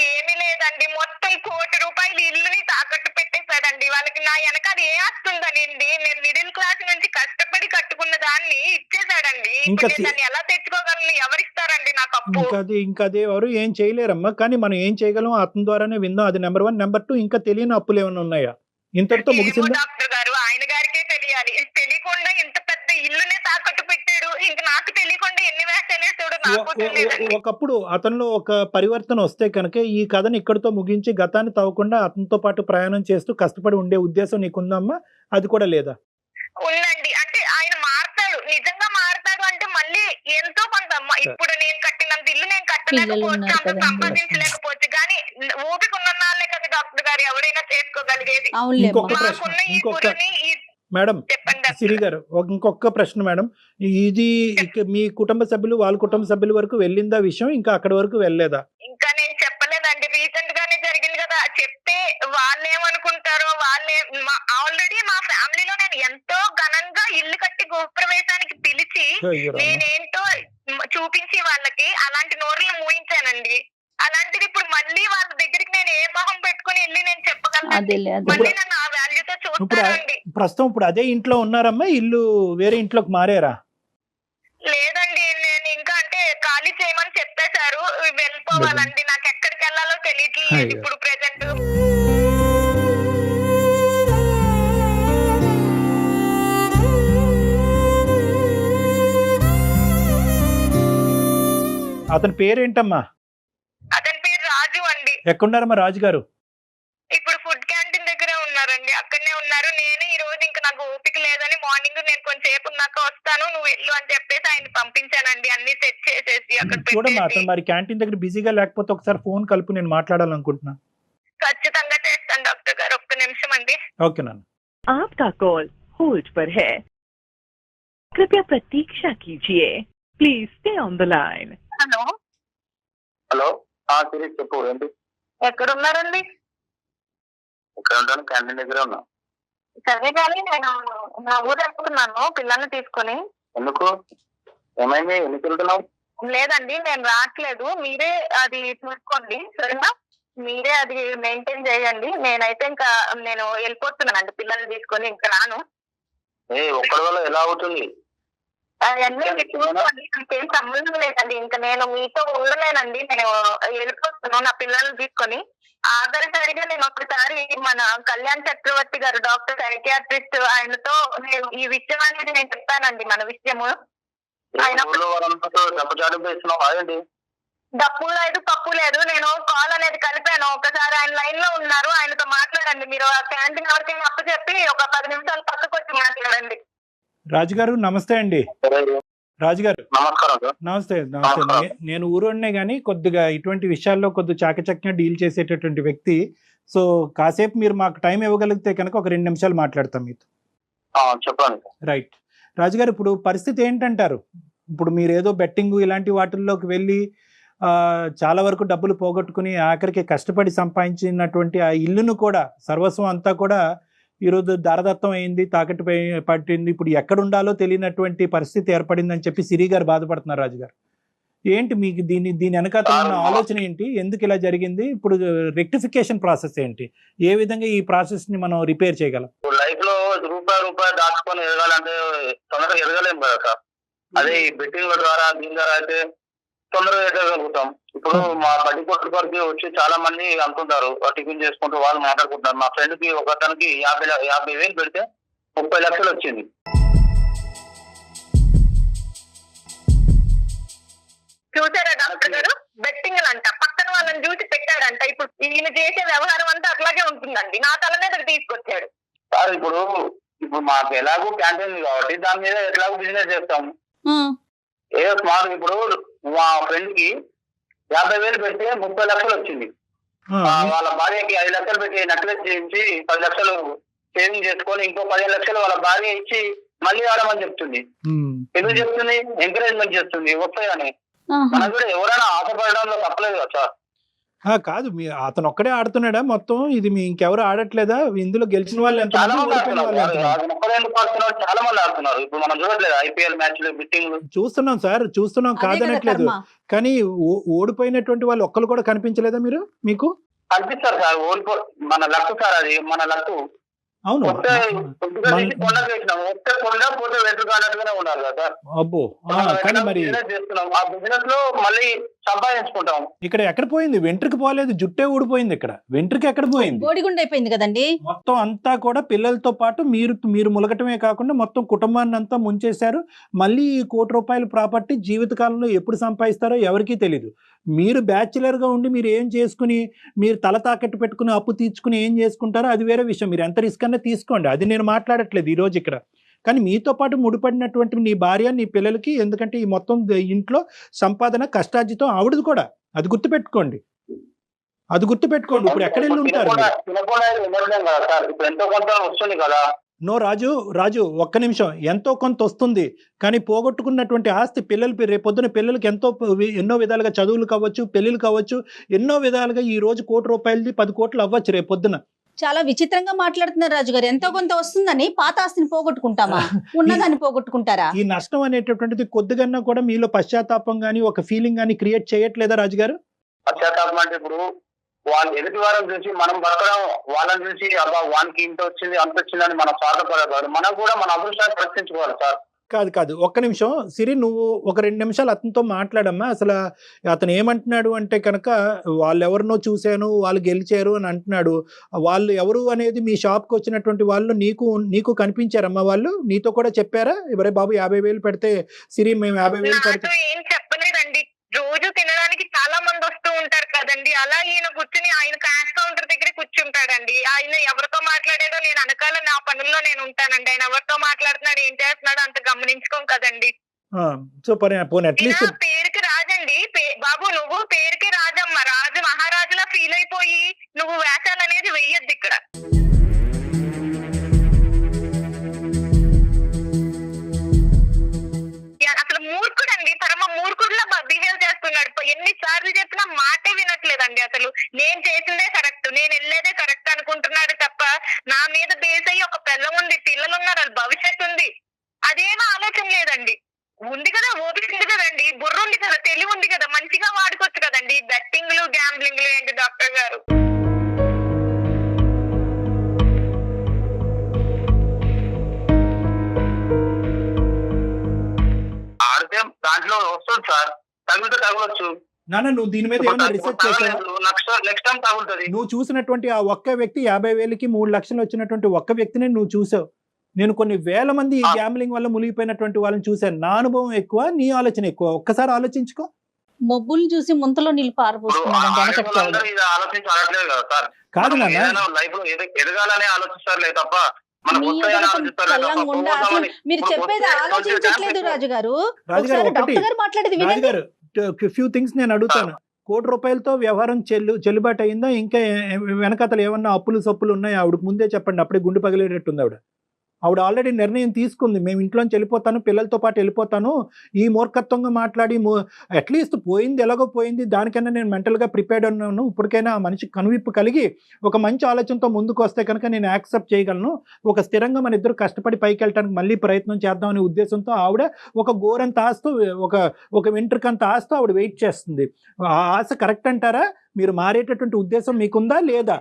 ఏమీ లేదండి, మొత్తం ₹1,00,00,000 ఇల్లుని తాకట్టు పెట్టేశాడండి. వాళ్ళకి నా వెనకాల ఏ ఆస్తుందనండి, నేను మిడిల్ క్లాస్ నుంచి కష్టపడి కట్టుకున్న దాన్ని ఇచ్చేసాడండి. ఇంకా ఇప్పుడు నేను దాన్ని ఎలా తెచ్చుకోగలను? ఎవరిస్తారండి నాకు అప్పు? ఇంకా అదే ఎవరు ఏం చేయలేరమ్మా. కానీ మనం ఏం చేయగలం అతని ద్వారానే విందాం. అది నెంబర్ 1. నెంబర్ 2, ఇంకా తెలియని అప్పులు ఏమైనా ఉన్నాయా? ఇంతటితో ఏమో ముగిసిందా? డాక్టర్ గారు, ఆయన గారికే తెలియాలి. తెలియకుండా ఇంత పెద్ద ఇల్లునే తాకట్టు పెట్టాడు. ఇంక నాకు తెలియకుండా ఎన్ని వేసేసాడు నాకు తెలియదండి. ఒకప్పుడు అతనిలో ఒక పరివర్తన వస్తే కనుక ఈ కథను ఇక్కడితో ముగించి గతాన్ని తవ్వకుండా అతనితో పాటు ప్రయాణం చేస్తూ కష్టపడి ఉండే ఉద్దేశం నీకుందమ్మా? అది కూడా లేదా? ఉందండి, అంటే ఆయన మారతాడు, నిజంగా మారతాడు అంటే మళ్ళీ ఎంతో కొంత ఇప్పుడు నేను కట్టినంత ఇల్లు నేను పిల్లలు కట్టలేకపోవచ్చు, ఉన్నారు అంత కదండి. సంపాదించలేకపోవచ్చు, కానీ ఓపిక ఉన్న నాళ్ళే కదా డాక్టర్ గారు ఎవరైనా చేసుకోగలిగేది. అవునులేమ్మా. ఇంకొక ప్రశ్న, మాకున్న ఈ ఇంకొక గురుని మేడం చెప్పండి డాక్టర్ సిరి గారు. గారు, ఇంకొక ప్రశ్న మేడం. ఇది మీ కుటుంబ సభ్యులు వాళ్ళ కుటుంబ సభ్యుల వరకు వెళ్ళిందా విషయం? ఇంకా అక్కడి వరకు వెళ్ళలేదా? ఇంకా నేను చెప్పలేదండి, రీసెంట్ గానే జరిగింది కదా. చెప్తే వాళ్ళేమనుకుంటారో ఆల్రెడీ మా ఫ్యామిలీలో నేను ఎంతో ఘనంగా ఇల్లు కట్టి గృహప్రవేశానికి పిలిచి అయ్యో రామ. నేనేంటో చూపించి వాళ్ళకి అలాంటి నోర్లు మూయించానండి. అలాంటిది ఇప్పుడు మళ్ళీ వాళ్ళ దగ్గరికి నేను ఏ మొహం పెట్టుకుని వెళ్ళి నేను చెప్పగలను? అదేలే అదే. మళ్ళీ నన్ను ఆ వాల్యూతో చూస్తానండి. ప్రస్తుతం ఇప్పుడు అదే ఇంట్లో ఉన్నారమ్మా? ఇల్లు వేరే ఇంట్లోకి మారారా? లేదండి, నేను ఇంకా అంటే ఖాళీ చేయమని చెప్పేశారు, వెళ్ళిపోవాలండి. నాకు ఎక్కడికి వెళ్ళాలో తెలియట్లేదు అయ్యో. ఇప్పుడు ప్రెసెంట్. అతని పేరేంటమ్మా? అతని పేరు రాజు అండి. ఎక్కడున్నారమ్మా రాజుగారు? ఇప్పుడు ఫుడ్ క్యాంటీన్ దగ్గరే ఉన్నారండి, అక్కడనే ఉన్నారు. నేనే ఈ రోజు ఇంకా నాకు ఓపిక లేదని మార్నింగ్ నేను కొంచెంసేపు ఉన్నాక వస్తాను, నువ్వు వెళ్ళు అని చెప్పేసి ఆయన పంపించానండి, అన్ని సెట్ చేసేసి అక్కడ చూడమ్మా, పెట్టేసి. అతను మరి క్యాంటీన్ దగ్గర బిజీగా లేకపోతే ఒకసారి ఫోన్ కలుపు, నేను మాట్లాడాలనుకుంటున్నా. ఖచ్చితంగా చేస్తాను డాక్టర్ గారు, ఒక్క నిమిషం అండి. ఓకే నాన్న. आपका कॉल होल्ड पर है, कृपया प्रतीक्षा कीजिए, please stay on the line. Hello hello Siri చెప్పు. ఏంటి? ఎక్కడ ఉన్నారండి? ఇక్కడ ఉంటాను, క్యాంటీన్ దగ్గర ఉన్నా. సరే కానీ నేను నా ఊరు వెళ్తున్నాను పిల్లల్ని తీసుకొని. ఎందుకు? ఏమైంది? ఎందుకు వెళ్తున్నావు? లేదండి, నేను రావట్లేదు, మీరే అది చూసుకోండి సరేనా? మీరే అది మెయింటైన్ చేయండి. నేనైతే ఇంకా నేను వెళ్ళిపోతున్నానండి పిల్లల్ని తీసుకొని, ఇంకా రాను. ఒక్కడి వల్ల ఎలా అవుతుంది? అవన్నీ మీరు చూసుకోండి, నాకేం సంబంధం లేదండి. ఇంకా నేను మీతో ఉండలేనండి, నేను వెళ్ళిపోతున్నాను నా పిల్లల్ని తీసుకొని. ఆఖరిసారిగా నేను ఒకసారి మన కళ్యాణ్ చక్రవర్తి గారు డాక్టర్ సైకియాట్రిస్ట్, ఆయనతో నేను ఈ విషయం అనేది నేను చెప్పానండి, మన విషయము. ఆయన ఊళ్ళో వాళ్ళందరితో చెప్పచాటు చేస్తున్నావు ఏంటి? డప్పు లేదు పప్పు లేదు, నేను కాల్ అనేది కలిపాను. ఒకసారి ఆయన లైన్ లో ఉన్నారు, ఆయనతో మాట్లాడండి. మీరు ఆ క్యాంటీన్ ఎవరికి అప్పు చెప్పి ఒక 10 నిమిషాలు పక్కకు వచ్చి మాట్లాడండి. రాజుగారు నమస్తే అండి. రాజుగారు నమస్కారం సార్. నమస్తే. నేను ఊరోనే కానీ కొద్దిగా ఇటువంటి విషయాల్లో కొద్దిగా చాకచక్యంగా డీల్ చేసేటటువంటి వ్యక్తి. సో కాసేపు మీరు మాకు టైం ఇవ్వగలిగితే కనుక ఒక 2 నిమిషాలు మాట్లాడతాం మీతో. చెప్పండి. రైట్ రాజుగారు, ఇప్పుడు పరిస్థితి ఏంటంటారు? ఇప్పుడు మీరు ఏదో బెట్టింగ్ ఇలాంటి వాటిల్లోకి వెళ్ళి చాలా వరకు డబ్బులు పోగొట్టుకుని ఆఖరికి కష్టపడి సంపాదించినటువంటి ఆ ఇల్లును కూడా సర్వస్వం అంతా కూడా ఈరోజు దారదత్తం అయింది, తాకట్టు పట్టింది, ఇప్పుడు ఎక్కడ ఉండాలో తెలియనటువంటి పరిస్థితి ఏర్పడిందని చెప్పి సిరి గారు బాధపడుతున్నారు. రాజు గారు, ఏంటి మీకు దీని వెనకాల ఉన్న ఆలోచన ఏంటి? ఎందుకు ఇలా జరిగింది? ఇప్పుడు రెక్టిఫికేషన్ ప్రాసెస్ ఏంటి? ఏ విధంగా ఈ ప్రాసెస్ ని మనం రిపేర్ చేయగలం? లైఫ్ లో రూపాయి దాచుకొని ఎదగాలంటే తొందరగా ఎదగలేము కదా సార్. అదే ఈ బెట్టింగ్ ద్వారా దీని ద్వారా అయితే తొందరగా ఎదగలుగుతాం. ఇప్పుడు మా బడ్డీ కొట్టుకోరికి వచ్చి చాలా మంది అంటుంటారు, టిఫిన్ చేసుకుంటూ వాళ్ళు మాట్లాడుకుంటున్నారు. మా ఫ్రెండ్ కి ఒకతనికి 50,000 పెడితే 30 లక్షలు వచ్చింది. చూసారా డాక్టర్ గారు, బెట్టింగ్ అంట పక్కన వాళ్ళని చూసి పెట్టాడంట. ఇప్పుడు ఈయన చేసే వ్యవహారం అంతా అట్లాగే ఉంటుందండి. నా తల మీద తీసుకొచ్చాడు సార్. ఇప్పుడు మాకు ఎలాగో క్యాంటీన్ కాబట్టి దాని మీద ఎట్లాగో బిజినెస్ చేస్తాము. ఏదో స్మార్ట్. ఇప్పుడు మా ఫ్రెండ్ కి 50,000 పెడితే 30 లక్షలు వచ్చింది. వాళ్ళ భార్యకి 5 లక్షలు పెట్టి నెక్లెస్ చేయించి 10 లక్షలు సేవింగ్ చేసుకొని ఇంకో 15 లక్షలు వాళ్ళ భార్య ఇచ్చి మళ్ళీ ఆడమని చెప్తుంది. ఎందుకు చెప్తుంది? ఎంకరేజ్మెంట్ చేస్తుంది వస్తాయని. మనకు కూడా ఎవరైనా ఆశపడడంలో తప్పలేదు కదా సార్. కాదు, మీ అతను ఒక్కడే ఆడుతున్నాడా మొత్తం? ఇది మీ ఇంకెవరు ఆడట్లేదా? ఇందులో గెలిచిన వాళ్ళు ఎంత? చాలా మంది ఆడుతున్నారు. చాలా మంది ఆడుతున్నారు. ఇప్పుడు మనం చూడట్లేదు ఐపీఎల్ మ్యాచ్లు, బిట్టింగ్లు చూస్తున్నాం సార్, చూస్తున్నాం, కాదనట్లేదు. కానీ ఓడిపోయినటువంటి వాళ్ళు ఒక్కరు కూడా కనిపించలేదా మీకు? కనిపిస్తారు సార్. మన లక్కు సార్, అది మన లక్కు. అవును, అబ్బో. కానీ మరి ఇక్కడ ఎక్కడ పోయింది? వెంట్రుకి పోలేదు, జుట్టే ఊడిపోయింది. ఇక్కడ వెంట్రుకి ఎక్కడ పోయింది? బోడిగుండు అయిపోయింది కదండి. మొత్తం అంతా కూడా పిల్లలతో పాటు మీరు ములగటమే కాకుండా మొత్తం కుటుంబాన్ని అంతా ముంచేశారు. మళ్ళీ ఈ ₹1,00,00,000 ప్రాపర్టీ జీవితకాలంలో ఎప్పుడు సంపాదిస్తారో ఎవరికీ తెలీదు. మీరు బ్యాచులర్ గా ఉండి మీరు ఏం చేసుకుని, మీరు తల తాకట్టు పెట్టుకుని అప్పు తీర్చుకుని ఏం చేసుకుంటారో అది వేరే విషయం. మీరు ఎంత రిస్క్ అన్నా తీసుకోండి, అది నేను మాట్లాడట్లేదు ఈ రోజు ఇక్కడ. కానీ మీతో పాటు ముడిపడినటువంటి నీ భార్య, నీ పిల్లలకి, ఎందుకంటే ఈ మొత్తం ఇంట్లో సంపాదన కష్టార్జితం ఆవిడది కూడా, అది గుర్తుపెట్టుకోండి. ఇప్పుడు ఎక్కడ వెళ్ళి ఉంటారు? నో రాజు, ఒక్క నిమిషం. ఎంతో కొంత వస్తుంది, కానీ పోగొట్టుకున్నటువంటి ఆస్తి పిల్లలు రేపొద్దున పిల్లలకి ఎన్నో విధాలుగా చదువులు కావచ్చు, పెళ్లిళ్ళు కావచ్చు, ఎన్నో విధాలుగా ఈ రోజు ₹1,00,00,000 10 కోట్లు అవ్వచ్చు రేపొద్దున. చాలా విచిత్రంగా మాట్లాడుతున్నారు రాజు గారు. ఎంతో కొంత వస్తుందని పాత ఆస్తిని పోగొట్టుకుంటామా? ఉన్నదాన్ని పోగొట్టుకుంటారా? ఈ నష్టం అనేటటువంటిది కొద్దిగా కూడా మీలో పశ్చాత్తాపం గానీ ఒక ఫీలింగ్ గానీ క్రియేట్ చేయట్లేదా రాజు గారు? పశ్చాత్తాపం అంటే ఇప్పుడు వాళ్ళు ఎదుటి వారం చూసి మనం బతకడం, వాళ్ళని చూసి అబ్బా వానికి ఇంత వచ్చింది అంత వచ్చిందని మనం స్వార్థపడదు. మనం కూడా మన అదృష్టాన్ని ప్రశ్నించుకోవాలి సార్. కాదు, ఒక్క నిమిషం సిరి, నువ్వు ఒక 2 నిమిషాలు అతనితో మాట్లాడమ్మా. అసలు అతను ఏమంటున్నాడు అంటే కనుక, వాళ్ళు ఎవరినో చూశాను, వాళ్ళు గెలిచారు అని అంటున్నాడు. వాళ్ళు ఎవరు అనేది మీ షాప్కి వచ్చినటువంటి వాళ్ళు నీకు కనిపించారమ్మా? వాళ్ళు నీతో కూడా చెప్పారా? ఎవరే బాబు 50,000 పెడితే సిరి మేము 50,000 పెడితే? ఏం చెప్పలేదండి. రోజు తినడానికి చాలా మంది వస్తూ ఉంటారు కదండి. అలా ఈయన కూర్చుని ఆయన క్యాష్ కౌంటర్ దగ్గర కూర్చుంటాడండి. ఆయన ఎవరితో మాట్లాడాడో నేను అనకాల నా పనుల్లో నేను ఉంటానండి. ఆయన ఎవరితో మాట్లాడుతున్నాడు, ఏం చేస్తున్నాడు అంత గమనించుకోం కదండి. సో అట్లీస్ట్ పేరుకి రాజండి బాబు, నువ్వు పేరుకి రాజమ్మ, రాజు మహారాజులా ఫీల్ అయిపోయి నువ్వు వేషాలు అనేది వెయ్యొద్దు ఇక్కడ. అసలు మూర్ఖుడండి, పరమ మూర్ఖుడులా బిహేవ్ చేస్తున్నాడు. ఎన్నిసార్లు చెప్పినా మాటే వినట్లేదండి. అసలు నేను చేసిందే కరెక్ట్, నేను వెళ్ళేదే కరెక్ట్ అనుకుంటున్నాడు తప్ప నా మీద బేస్ అయ్యి ఒక పిల్లం ఉంది, పిల్లలు ఉన్నారు, భవిష్యత్తు ఉంది, అదేమో ఆలోచన లేదండి. ఉంది కదా, ఓపిక ఉంది కదండి, బుర్ర ఉంది కదా, తెలివి ఉంది కదా, మంచిగా వాడుకోవచ్చు కదండి. బెట్టింగ్లు గ్యాంబ్లింగ్లు ఏంటి డాక్టర్ గారు? ఆడితే దాంట్లో వస్తుంది సార్, తగిలితే తగలొచ్చు. నువ్వు దీని మీద ఏమైనా రిసెర్చ్ చేసావా? నెక్స్ట్ టైం తగులుతుంది. నువ్వు చూసినటువంటి ఆ ఒక్క వ్యక్తి 50,000కి 3 లక్షలు వచ్చినటువంటి ఒక్క వ్యక్తిని నువ్వు చూసావు. నేను కొన్ని వేల మంది ఈ గ్యాంబ్లింగ్ వల్ల మునిగిపోయినటువంటి వాళ్ళని చూశాను. నా అనుభవం ఎక్కువ, నీ ఆలోచన ఎక్కువ. ఒక్కసారి ఆలోచించుకో. మబ్బులు చూసి ముంతలో నీళ్ళు పారబోస్తున్నాడు. కాదు లైఫ్ లో ఎదగాలని ఆలోచిస్తారులే తప్ప మీరు చెప్పేది ఆలోచించట్లేదు రాజు గారు. ఫ్యూ థింగ్స్ నేను అడుగుతాను. ₹1,00,00,000 వ్యవహారం చెల్లుబాటు అయిందా? ఇంకా వెనకాతలు ఏమన్నా అప్పులు సప్పులు ఉన్నాయా? ఆవిడకు ముందే చెప్పండి, అప్పుడే గుండు పగిలేటట్టుంది ఆవిడ. ఆవిడ ఆల్రెడీ నిర్ణయం తీసుకుంది, మేము ఇంట్లోంచి వెళ్ళిపోతాను, పిల్లలతో పాటు వెళ్ళిపోతాను. ఈ మూర్ఖత్వంగా మాట్లాడి అట్లీస్ట్ పోయింది ఎలాగో పోయింది, దానికన్నా నేను మెంటల్గా ప్రిపేర్డ్ ఉన్నాను, ఇప్పటికైనా ఆ మనిషి కనువిప్పు కలిగి ఒక మంచి ఆలోచనతో ముందుకు వస్తే కనుక నేను యాక్సెప్ట్ చేయగలను, ఒక స్థిరంగా మన ఇద్దరు కష్టపడి పైకి వెళ్ళడానికి మళ్ళీ ప్రయత్నం చేద్దాం అనే ఉద్దేశంతో ఆవిడ ఒక గోరంత ఆస్తూ ఒక వెంట్రుకంత ఆస్తూ ఆవిడ వెయిట్ చేస్తుంది. ఆ ఆశ కరెక్ట్ అంటారా? మీరు మారేటటువంటి ఉద్దేశం మీకుందా లేదా?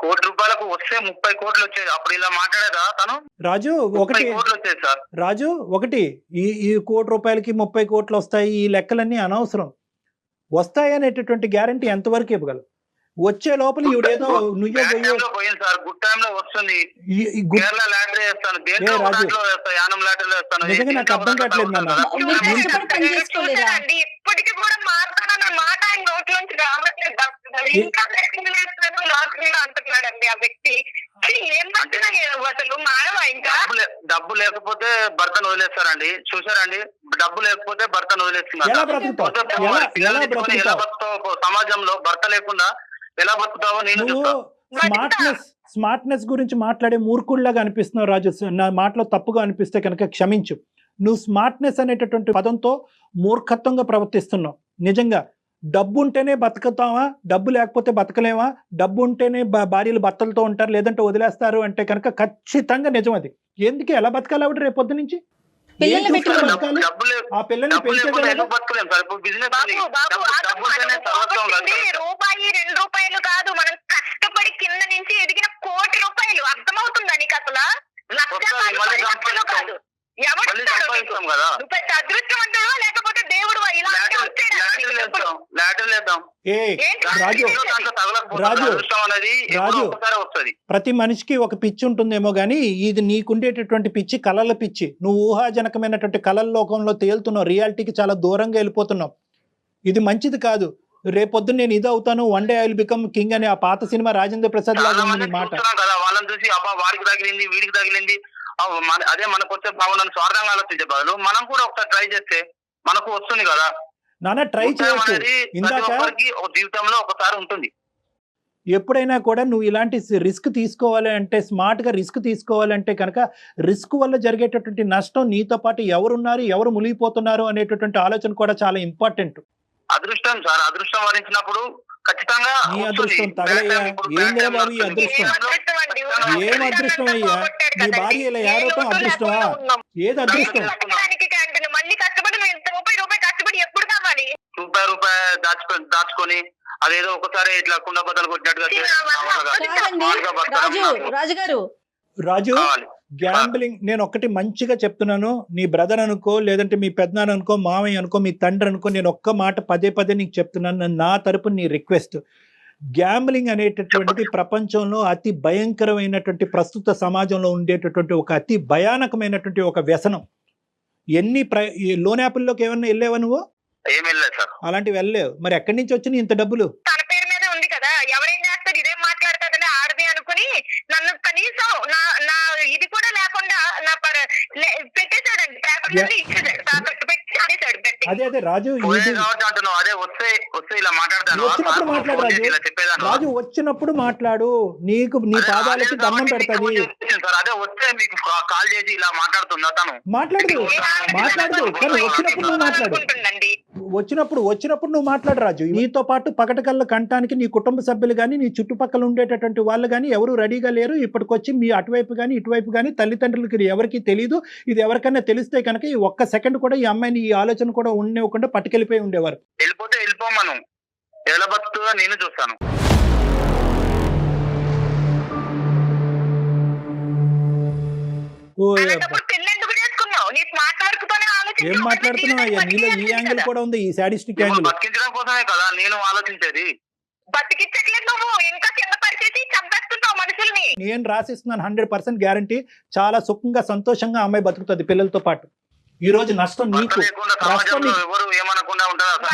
₹1 కోట్లకు వస్తే 30 కోట్లు వచ్చేది. అప్పుడు ఇలా మాట్లాడేదా తను? రాజు 30 ఒకటి కోట్లు వచ్చేది సార్. రాజు ఒకటి, ఈ ₹1 కోటి 30 కోట్లు వస్తాయి, ఈ లెక్కలన్నీ అనవసరం. వస్తాయి అనేటటువంటి గ్యారంటీ ఎంతవరకు ఇవ్వగలరు? వచ్చే లోపల ఈవిడేదో నుయ్యో పోయింది సార్, గుడ్ టైమ్ లో వస్తుంది. గుడ్ కేరళ లాటరీ వేస్తాను, దేంట్లో రాజు, దాంట్లో వేస్తాను, యానం లాటరీలో వేస్తాను. నిజంగా నాకు అర్థం కావట్లేదు నాన్న. మీరు కష్టపడి పని చేసుకోలేరా? చూసానండి, ఇప్పటికీ కూడా మాట్లాడాలన్న మాట ఆయన నోట్లోంచి రావట్లేదు డాక్టర్. ఇంకా బ్లెస్సింగ్ వేస్తాను లాటరీలో అంటున్నాడండి ఆ వ్యక్తి. ఏం మాట్లాడారు అసలు? మానవ ఇంకా డబ్బు లేకపోతే భర్తను వదిలేస్తారండి, చూసారండి? డబ్బు లేకపోతే భర్తను వదిలేస్తున్నారు. ఎలా బ్రతుకుతావు? ఎలా బతుకుతావు సమాజంలో? భర్త లేకుండా ఎలా బతుకుతావో నేను చూస్తా. స్మార్ట్నెస్ గురించి మాట్లాడే మూర్ఖుల్లాగా అనిపిస్తున్నావు రాజు. నా మాటలో తప్పుగా అనిపిస్తే కనుక క్షమించు. నువ్వు స్మార్ట్నెస్ అనేటటువంటి పదంతో మూర్ఖత్వంగా ప్రవర్తిస్తున్నావు. నిజంగా డబ్బు ఉంటేనే బతుకుతావా, డబ్బు లేకపోతే బతకలేవా, డబ్బు ఉంటేనే భార్యలు భర్తలతో ఉంటారు, లేదంటే వదిలేస్తారు అంటే కనుక ఖచ్చితంగా నిజం అది. ఎందుకు ఎలా బతకాలి ఆవిడ రేపొద్దు నుంచి? పిల్లల్ని పెట్టుకుని బతకాలి? ఆ పిల్లల్ని పెంచేదే బతకలేం సార్. ఇప్పుడు బిజినెస్ రూపాయి 2 రూపాయలు కాదు, మనం కష్టపడి కింద నుంచి ఎదిగిన ₹1,00,00,000. అర్థమవుతుందా నీకు అసలు? లక్షలు కాదు. ఎవరు కదా పెద్ద అదృష్టవంతుడు లేకపోతే దేవుడు ఇలాంటి రాజు, ప్రతి మనిషికి ఒక పిచ్చి ఉంటుందేమో గానీ ఇది నీకుండేటటువంటి పిచ్చి కళల పిచ్చి. నువ్వు ఊహాజనకమైనటువంటి కళల లోకంలో తేలుతున్నావు, రియాలిటీకి చాలా దూరంగా వెళ్ళిపోతున్నావు. ఇది మంచిది కాదు. రేపొద్దున నేను ఇది అవుతాను, one day I will become king అనే ఆ పాత సినిమా రాజేంద్ర ప్రసాద్ లాగా ఉంది మాట. వాళ్ళని చూసి అబ్బా వాడికి తగిలింది వీడికి తగిలింది, అదే మనకు వచ్చే బాగుందని స్వార్థంగా ఆలోచించే బదులు మనం కూడా ఒకసారి ట్రై చేస్తే మనకు వస్తుంది కదా నాన్న. ట్రై చేయొచ్చు. ఇందాక జీవితంలో ఒకసారి ఉంటుంది. ఎప్పుడైనా కూడా నువ్వు ఇలాంటి రిస్క్ తీసుకోవాలి అంటే, స్మార్ట్ గా రిస్క్ తీసుకోవాలంటే కనుక రిస్క్ వల్ల జరిగేటటువంటి నష్టం, నీతో పాటు ఎవరున్నారు, ఎవరు మునిగిపోతున్నారు అనేటటువంటి ఆలోచన కూడా చాలా ఇంపార్టెంట్. అదృష్టం సార్, అదృష్టం వరించినప్పుడు ఖచ్చితంగా నీ అదృష్టం తగలయ్యా. ఏం బాబు ఈ అదృష్టం? ఏం అదృష్టం అయ్యా? నీ భార్య ఇలా ఏడవటం అదృష్టమా? ఏది అదృష్టం? మళ్ళీ కష్టపడి ₹1 కష్టపడి ఎప్పుడు కావాలి? రూపాయి దాచుకొని అదేదో ఒకసారి ఇట్లా కుండ బద్దలు కొట్టినట్టుగా రాజు, గ్యాంబ్లింగ్ నేను ఒకటి మంచిగా చెప్తున్నాను. నీ బ్రదర్ అనుకో, లేదంటే మీ పెద్దనాన్న అనుకో, మామయ్య అనుకో, మీ తండ్రి అనుకో, నేను ఒక్క మాట పదే నీకు చెప్తున్నాను. నా తరపున నీ రిక్వెస్ట్, గ్యాంబ్లింగ్ అనేటటువంటిది ప్రపంచంలో అతి భయంకరమైనటువంటి, ప్రస్తుత సమాజంలో ఉండేటటువంటి ఒక అతి భయానకమైనటువంటి ఒక వ్యసనం. లోన్ యాప్ల్లోకి ఏమన్నా వెళ్ళావా నువ్వు? ఏం వెళ్ళలేదు సార్. అలాంటివి వెళ్ళలేవు. మరి ఎక్కడి నుంచి వచ్చినాయి ఇంత డబ్బులు? తన పేరు మీద ఉంది కదా, ఎవరేం చేస్తారు? ఇదేం మాట్లాడతాడని ఆడది అనుకుని నన్ను కనీసం నా ఇది కూడా లేకుండా పెట్టేశాడండి. పేపర్లన్నీ ఇచ్చేసాడు, అదే రాజు, రాజు వచ్చినప్పుడు మాట్లాడు. నీకు నీ పాదాలకి దండం పెడతాది. మాట్లాడు కానీ వచ్చినప్పుడు నువ్వు మాట్లాడు రాజు. నీతో పాటు పగటకల్ల కంటానికి నీ కుటుంబ సభ్యులు కానీ, నీ చుట్టుపక్కల ఉండేటటువంటి వాళ్ళు కానీ ఎవరు రెడీగా లేరు. ఇప్పటికొచ్చి మీ అటువైపు కానీ ఇటువైపు కానీ తల్లిదండ్రులకి ఎవరికి తెలియదు. ఇది ఎవరికైనా తెలిస్తే కనుక ఈ ఒక్క సెకండ్ కూడా ఈ అమ్మాయిని ఈ ఆలోచన కూడా ఉండేవ్వకుండా పట్టుకెళ్ళిపోయి ఉండేవారు. వెళ్ళిపోమను, ఎలా బతుకుతుందో నేను చూస్తాను. ఏం మాట్లాడుతున్నావు అయ్యా? నీలో ఈ యాంగిల్ కూడా ఉంది, ఈ సాడిస్టిక్ యాంగిల్. బతికించడం కోసమే కదా నేను ఆలోచించేది. బతికించట్లేదు, నువ్వు ఇంకా కింద పరిచేసి చంపేస్తున్నావు మనుషుల్ని. నేను రాసిస్తున్నాను 100% గ్యారంటీ. చాలా సుఖంగా సంతోషంగా అమ్మాయి బతుకుతుంది పిల్లలతో పాటు. ఈ రోజు నష్టం నీకు.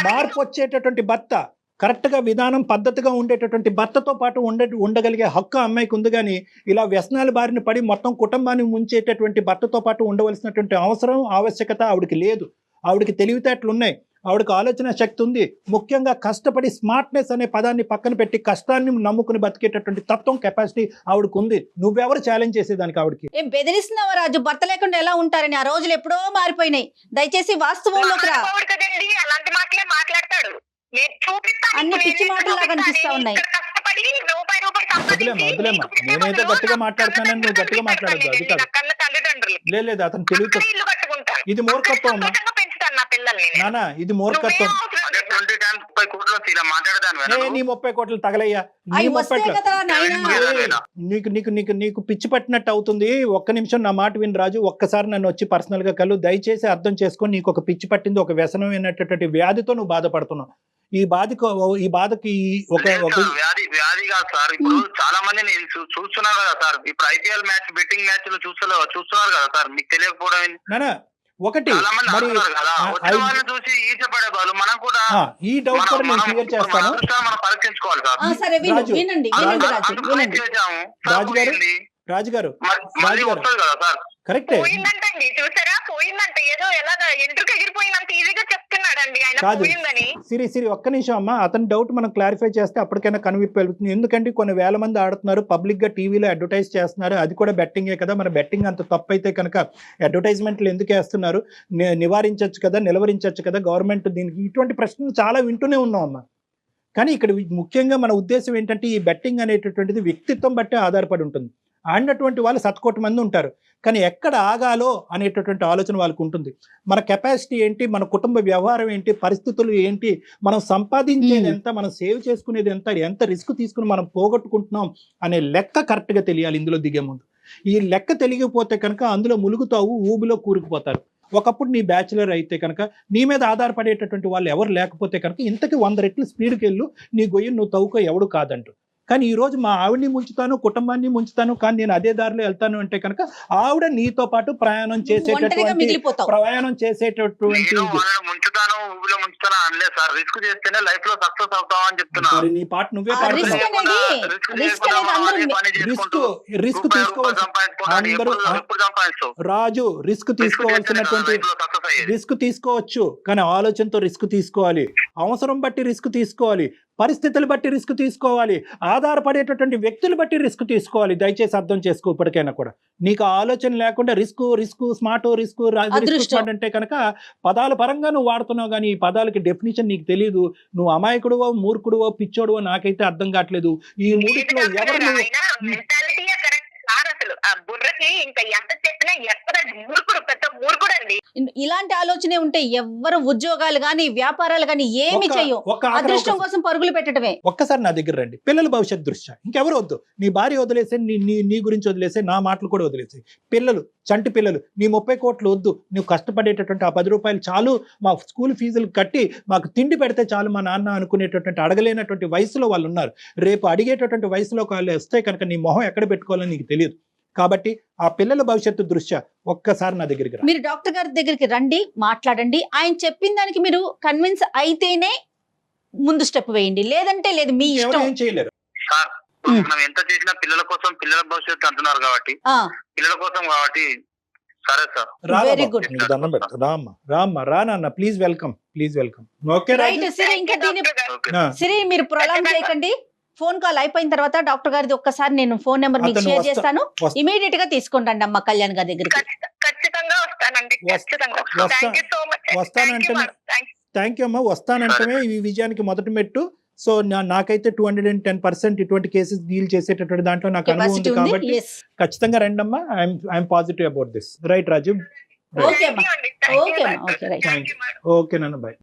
మార్పు వచ్చేటటువంటి భర్త, కరెక్ట్ గా విధానం పద్ధతిగా ఉండేటటువంటి భర్తతో పాటు ఉండగలిగే హక్కు అమ్మాయికి ఉంది. కానీ ఇలా వ్యసనాల బారిన పడి మొత్తం కుటుంబాన్ని ముంచేటటువంటి భర్తతో పాటు ఉండవలసినటువంటి అవసరం, ఆవశ్యకత ఆవిడకి లేదు. ఆవిడకి తెలివితేటలు ఉన్నాయి. ఆవిడకి ఆలోచన శక్తి ఉంది. ముఖ్యంగా కష్టపడి స్మార్ట్నెస్ అనే పదాన్ని పక్కన పెట్టి కష్టాన్ని నమ్ముకుని బతికేటటువంటి తత్వం, కెపాసిటీ ఆవిడకు ఉంది. నువ్వెవరు ఛాలెంజ్ చేసేదానికి ఆవిడకి? ఏం బెదిరిస్తున్నావా రాజు? భర్త లేకుండా ఎలా ఉంటారని? ఆ రోజులు ఎప్పుడో మారిపోయినాయి. దయచేసి వాస్తవంలోకి రా. కదండి అలాంటి మాటలే మాట్లాడతాడు. నేను చూపిస్తాను. అన్ని ఇప్పుడు పిచ్చి నేను మాటలు లాగా చూపిస్తాను. అనిపిస్తా ఉన్నాయి. ఇక్కడ కష్టపడి రూపాయి వదిలేమ్మా, వదిలేమ్మా. నేనైతే గట్టిగా మాట్లాడుతున్నానని నువ్వు గట్టిగా మాట్లాడద్దు. అది కాదు. కన్న తల్లిదండ్రులు లేదు, అతను తెలివితో ఇల్లు కట్టుకుంటాను. ఇది మూర్ఖత్వం అమ్మా. సంతోషంగా పెంచుతాను నా పిల్లల్ని. నానా ఇది మూర్ఖత్వం. 20 times 30 కోట్లు ఇలా మాట్లాడదాను. నీ 30 కోట్లు తగలయ్యా. నీ అవి 30 వస్తే కదా నాయనా. నీకు నీకు నీకు నీకు పిచ్చి పట్టినట్టు అవుతుంది. ఒక్క నిమిషం నా మాట విని రాజు. ఒక్కసారి నన్ను వచ్చి పర్సనల్ గా కలు. దయచేసి అర్థం చేసుకొని, నీకు ఒక పిచ్చి పట్టింది, ఒక వ్యసనం అయినటువంటి వ్యాధితో నువ్వు బాధపడుతున్నావు. ఈ బాధకి ఒక వ్యాధి కాదు సార్. ఇప్పుడు చాలా మంది నేను చూస్తున్నారు కదా సార్. ఇప్పుడు IPL మ్యాచ్, బెట్టింగ్ మ్యాచ్లు చూస్తున్నారు కదా సార్. మీకు తెలియకపోవడం నానా ఒకటి చాలా మంది మరి ఆడుతున్నారు కదా. వచ్చిన వాళ్ళని చూసి ఈర్ష్యపడే వాళ్ళు మనం కూడా ఈ డౌట్ కూడా నేను క్లియర్ చేస్తాను. మనం పరీక్షించుకోవాలి సార్. సరే విను, రాజు, వినండి వినండి రాజు, అందుకు వినండి. చేసాము. రాజు గారు, రాజు గారు, మళ్ళీ వస్తుంది కదా సార్. కరెక్టే. పోయిందంటండి, చూసారా? పోయిందంట. ఏదో ఎలాగ ఎంట్రుకు ఎగిరిపోయినంత ఈజీగా చెప్తున్నాడండి ఆయన కాదు. పోయిందని. సిరి ఒక్క నిమిషం అమ్మా. అతని డౌట్ మనం క్లారిఫై చేస్తే అప్పటికైనా కనువిప్పు వెళ్తుంది. ఎందుకంటే కొన్ని వేల మంది ఆడుతున్నారు, పబ్లిక్ గా టీవీలో అడ్వర్టైజ్ చేస్తున్నారు. అది కూడా బెట్టింగే కదా. మన బెట్టింగ్ అంత తప్పు అయితే కనుక అడ్వర్టైజ్మెంట్లు ఎందుకు వేస్తున్నారు? నివారించవచ్చు కదా, నిలవరించవచ్చు కదా గవర్నమెంట్. దీనికి ఇటువంటి ప్రశ్నలు చాలా వింటూనే ఉన్నాం అమ్మా. కానీ ఇక్కడ ముఖ్యంగా మన ఉద్దేశం ఏంటంటే, ఈ బెట్టింగ్ అనేటటువంటిది వ్యక్తిత్వం బట్టే ఆధారపడి ఉంటుంది. ఆడినటువంటి వాళ్ళు 100 కోట్ల మంది ఉంటారు, కానీ ఎక్కడ ఆగాలో అనేటటువంటి ఆలోచన వాళ్ళకు ఉంటుంది. మన కెపాసిటీ ఏంటి, మన కుటుంబ వ్యవహారం ఏంటి, పరిస్థితులు ఏంటి, మనం సంపాదించేది ఎంత, మనం సేవ్ చేసుకునేది ఎంత, ఎంత రిస్క్ తీసుకుని మనం పోగొట్టుకుంటున్నాం అనే లెక్క కరెక్ట్గా తెలియాలి ఇందులో దిగే ముందు. ఈ లెక్క తెలియకపోతే కనుక అందులో ములుగుతావు, ఊబిలో కూరుకుపోతారు. ఒకప్పుడు నీ బ్యాచులర్ అయితే కనుక, నీ మీద ఆధారపడేటటువంటి వాళ్ళు ఎవరు లేకపోతే కనుక ఇంతకి 100 రెట్లు స్పీడ్కి వెళ్ళు, నీ గొయ్యి నువ్వు తవ్వుకో, ఎవడు కాదంటూ. కానీ ఈ రోజు మా ఆవిడని ముంచుతాను, కుటుంబాన్ని ముంచుతాను, కానీ నేను అదే దారిలో వెళ్తాను అంటే కనుక ఆవిడ నీతో పాటు ప్రయాణం చేసేటటువంటి ముంచుతాను, ఊబిలో ముంచుతాను అనలేదు సార్. రిస్క్ చేస్తేనే లైఫ్ లో సక్సెస్ అవుతావు అని చెప్తున్నా. నీ పాట నువ్వే రిస్క్ తీసుకోవాల్సి రాజు, రిస్క్ తీసుకోవాల్సినటువంటి రిస్క్ తీసుకోవచ్చు, కానీ ఆలోచనతో రిస్క్ తీసుకోవాలి. అవసరం బట్టి రిస్క్ తీసుకోవాలి, పరిస్థితులు బట్టి రిస్క్ తీసుకోవాలి, ఆధారపడేటటువంటి వ్యక్తులు బట్టి రిస్క్ తీసుకోవాలి. దయచేసి అర్థం చేసుకో. ఇప్పటికైనా కూడా నీకు ఆలోచన లేకుండా రిస్క్ స్మార్ట్ అంటే కనుక పదాల పరంగా నువ్వు వాడుతున్నావు, కానీ ఈ పదాలకి డెఫినేషన్ నీకు తెలియదు. నువ్వు అమాయకుడువో, మూర్ఖుడువో, పిచ్చోడువో నాకైతే అర్థం కావట్లేదు. ఈ మూడిట్లో ఎవరు ఇలాంటి ఆలోచనే ఉంటే ఎవ్వరు ఉద్యోగాలు గాని, వ్యాపారాలు గాని ఏమి చేయవు. అదృష్టం కోసం పరుగులు పెట్టడమే. ఒక్కసారి నా దగ్గర రండి. పిల్లల భవిష్యత్ దృష్ట్యా ఇంకెవరు వద్దు. నీ భార్య వదిలేసే, నీ గురించి వదిలేసే, నా మాటలు కూడా వదిలేసే. పిల్లలు, చంటి పిల్లలు, నీ 30 కోట్లు వద్దు. నువ్వు కష్టపడేటటువంటి ఆ 10 రూపాయలు చాలు, మా స్కూల్ ఫీజులు కట్టి మాకు తిండి పెడితే చాలు మా నాన్న అనుకునేటటువంటి అడగలేనటువంటి వయసులో వాళ్ళు ఉన్నారు. రేపు అడిగేటటువంటి వయసులో వాళ్ళు వస్తే కనుక నీ మొహం ఎక్కడ పెట్టుకోవాలని నీకు తెలియదు. కాబట్టి ఆ పిల్లల భవిష్యత్తు దృష్ట్యా ఒక్కసారి నా దగ్గరికి రా. మీరు డాక్టర్ గారి దగ్గరికి రండి, మాట్లాడండి. ఆయన చెప్పిన దానికి మీరు కన్విన్స్ అయితేనే ముందు స్టెప్ వేయండి, లేదంటే లేదు, మీ ఇష్టం. ఏం చేయలేరు సార్. మనం ఎంత చేసినా పిల్లల కోసం, పిల్లల భవిష్యత్తు అంటున్నారు కాబట్టి, పిల్లల కోసం కాబట్టి సరే సార్. Very good. దండం పెట్టు. రామ్మా రా నాన్న. Please welcome. ఓకే రైట్ సిరి. ఇంకా దీని సిరి మీరు ప్రొలాంగ్ చేయకండి. ఫోన్ కాల్ అయిపోయిన తర్వాత డాక్టర్ గారిది ఒక్కసారి నేను ఫోన్ నెంబర్ మీకు షేర్ చేస్తాను. ఇమీడియట్ గా తీసుకొని రండి అమ్మ కళ్యాణ్ గారి దగ్గరికి. ఖచ్చితంగా వస్తానండి. వస్తానంటే థ్యాంక్ యూ అమ్మా. వస్తానంటే ఈ విజయానికి మొదటి మెట్టు. సో నాకైతే 210% ఇటువంటి కేసెస్ డీల్ చేసేటటువంటి దాంట్లో నాకు అనుభవం ఉంది కాబట్టి ఖచ్చితంగా రండి అమ్మా. I'm positive about this. Right Raju. Okay అమ్మా. Okay right. ఓకే నాన్న, బాయ్.